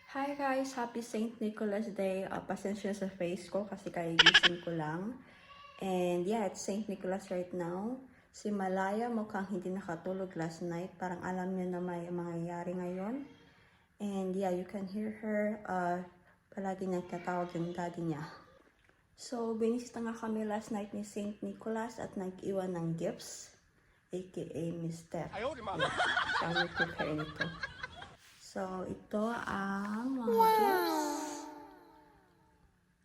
Hi guys! Happy St. Nicholas Day. Pasensya sa face ko kasi kaigising ko lang. And yeah, it's St. Nicholas right now. Si Malaya mukhang hindi nakatulog last night. Parang alam niya na may mangyayari ngayon. And yeah, you can hear her. Palagi niyang tatawag yung daddy niya. So, binisita nga kami last night ni St. Nicholas at nag-iwan ng gifts. AKA Mr. Siya ang prepare nito. So, ito ang mga gifts.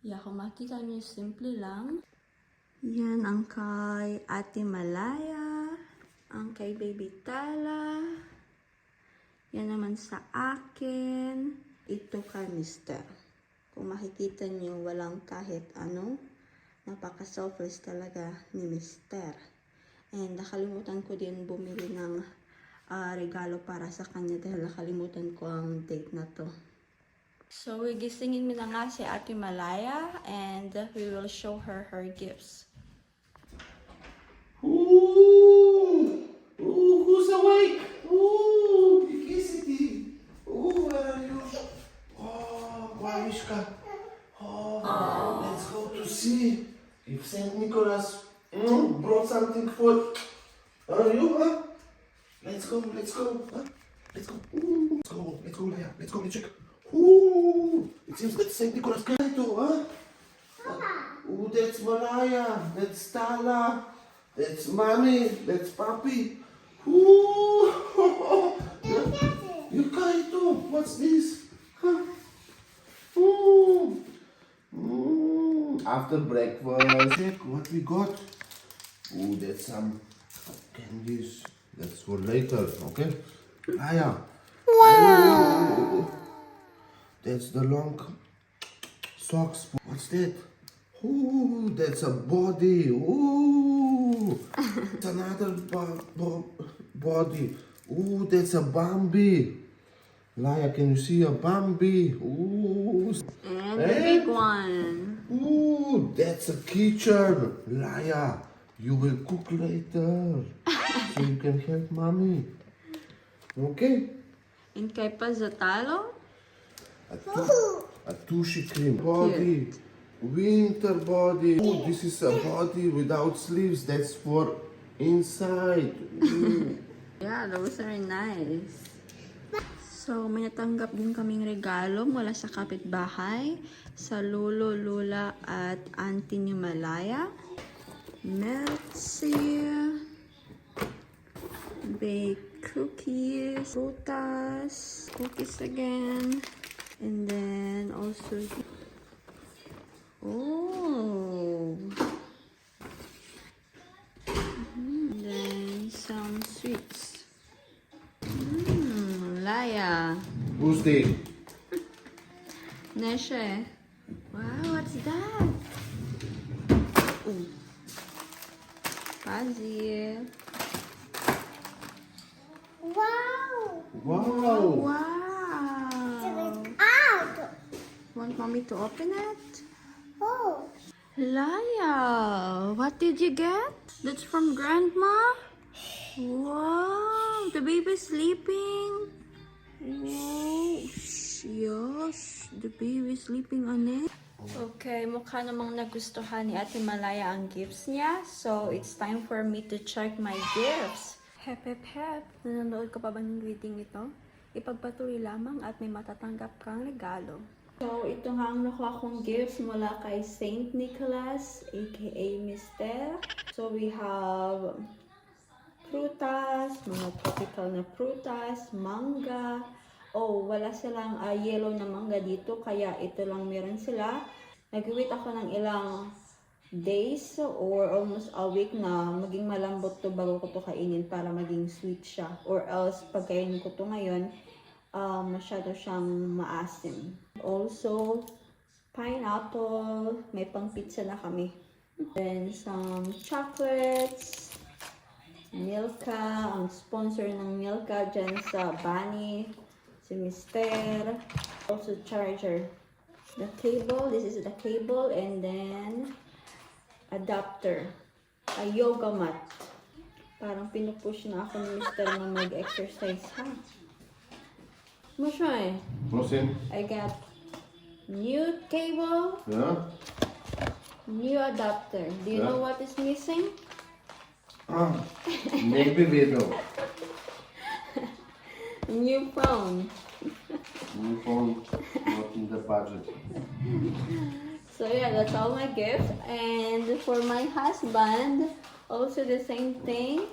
Yeah, kung makita niyo, simple lang. Yan ang kay Ate Malaya. Ang kay Baby Tala. Yan naman sa akin. Ito kay Mr. Kung makikita niyo, walang kahit ano. Napaka-selfless talaga ni Mr. And nakalimutan ko din bumili ng regalo para sa kanya dahil nakalimutan ko ang date na to. So, gisingin mo na nga si Ate Malaya and we will show her her gifts. Ooh! Ooh, who's awake? Ooh, Kikisiti. Ooh, where are you? Oh, Guavishka. Oh, let's go to see if Saint Nicholas brought something for you, huh? Let's go, huh? Let's go. Ooh, let's go, Laya. Let's go, let's check. Ooh, it seems that Saint Nicholas came too, huh? Ooh, that's Malaya. That's Tala. That's Mommy. That's Papi. Ooh, you Kaito. What's this? Huh? Ooh. After breakfast, check what we got. Ooh, that's some candies. That's for later, okay? Aya. Wow. That's the long socks. What's that? Ooh, that's a body. Ooh, it's another body. Ooh, that's a Bambi. Laya, can you see a Bambi? Ooh. And the big one. Ooh, that's a kitchen. Laya, you will cook later. So you can help mommy. Okay? And kay Pazatalo? A tushy cream body. Winter body. Oh, this is a body without sleeves. That's for inside. Ooh. Yeah, those are nice. So, may natanggap din kaming regalo mula sa kapitbahay, sa lolo, lula, at auntie ni Malaya. Meltsy, baked cookies, frutas, cookies again, and then also, oh, and then some sweets. Laya. Who's this? Neshe. Wow, what's that? Ooh. Pazi. Wow! Wow. Wow. Out! Want mommy to open it? Oh! Laya, what did you get? That's from grandma? Wow, the baby's sleeping. Wow, yes, the baby's sleeping on it. Okay, mukha namang nagustuhan ni Ate Malaya ang gifts niya. So, it's time for me to check my gifts. Hep, hep, hep. Nanonood ka pa ba ng reading ito? Ipagpatuloy lamang at may matatanggap kang regalo. So, ito nga ang nakuha kong gifts mula kay St. Nicholas, aka Mr. So, we have prutas, mga tropical na prutas, mangga. Oh, wala silang yellow na mangga dito, kaya ito lang meron sila. Nag-wait ako ng ilang days or almost a week na maging malambot to bago ko to kainin para maging sweet siya. Or else, pag kainin ko to ngayon, masyado siyang maasim. Also, pineapple. May pang pizza na kami. Then, some chocolates. Milka. Ang sponsor ng Milka dyan sa Bani. Si Mr. Also, charger. The cable. This is the cable. And then, adapter. A yoga mat. Parang pinupush na ako ni Mr. na mag-exercise, ha? Mushoy, Prosim. I got new cable, Ja? new adapter. Do you Yeah. know what is missing? Maybe we know. New phone. New phone, not in the budget. So yeah, that's all my gifts. And for my husband, also the same thing.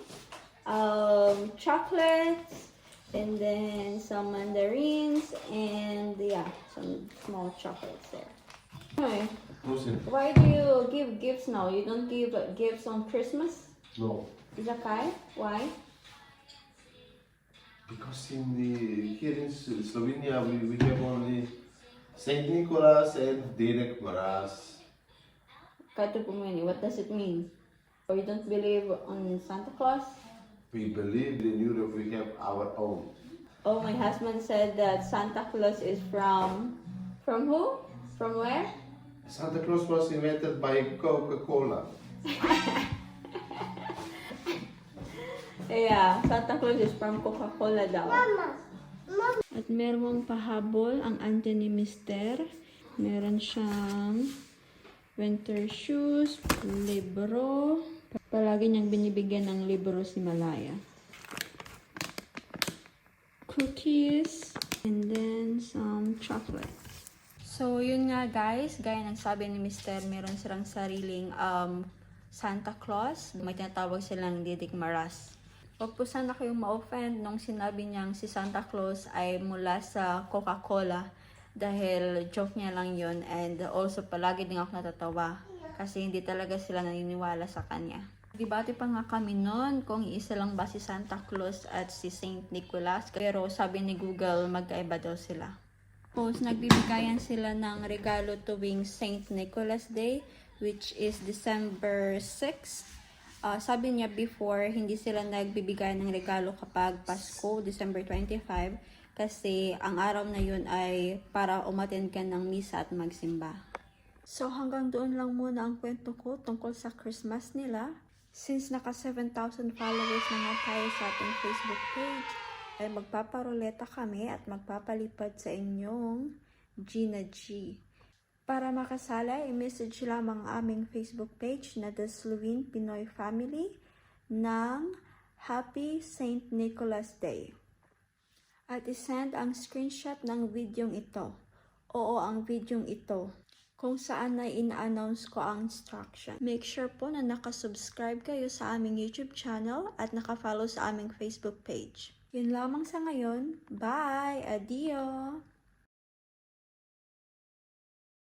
Chocolates, and then some mandarins, and yeah, some small chocolates there. Okay. Prosim. Why do you give gifts now? You don't give gifts on Christmas? No. Zakaj? Why? Because here in Slovenia we have only Saint Nicholas and Dedek Mraz. Kaj to pomeni? What does it mean? Or you don't believe on Santa Claus? We believe in Europe we have our own. Oh, my husband said that Santa Claus is from who? From where? Santa Claus was invented by Coca-Cola. Yeah, Santa Claus is from Coca-Cola daw. Mama. Mama. At merong pahabol ang auntie ni Mister. Meron siyang winter shoes, libro. Palagi niyang binibigyan ng libro si Malaya. Cookies, and then some chocolates. So, yun nga guys, gaya ng sabi ni Mister, meron silang sariling Santa Claus. May tinatawag silang Didik Maras. Huwag po sana kayong ma-offend nung sinabi niyang si Santa Claus ay mula sa Coca-Cola dahil joke niya lang yun, and also palagi din ako natatawa kasi hindi talaga sila naniniwala sa kanya. Debate pa nga kami noon kung isa lang ba si Santa Claus at si Saint Nicholas, pero sabi ni Google magkaiba daw sila. Tapos nagbibigayan sila ng regalo tuwing Saint Nicholas Day, which is December 6. Sabi niya before, hindi sila nagbibigay ng regalo kapag Pasko, December 25, kasi ang araw na yun ay para umattend ka ng misa at magsimba. So hanggang doon lang muna ang kwento ko tungkol sa Christmas nila. Since naka 7,000 followers na nga tayo sa ating Facebook page, ay magpaparoleta kami at magpapalipad sa inyong Gina G. Para makasala, i-message lamang ang aming Facebook page na The Slovene Pinoy Family ng Happy Saint Nicholas Day. At isend ang screenshot ng videong ito. Oo, ang videong ito. Kung saan ay ina-announce ko ang instruction. Make sure po na nakasubscribe kayo sa aming YouTube channel at nakafollow sa aming Facebook page. Yun lamang sa ngayon. Bye! Adio!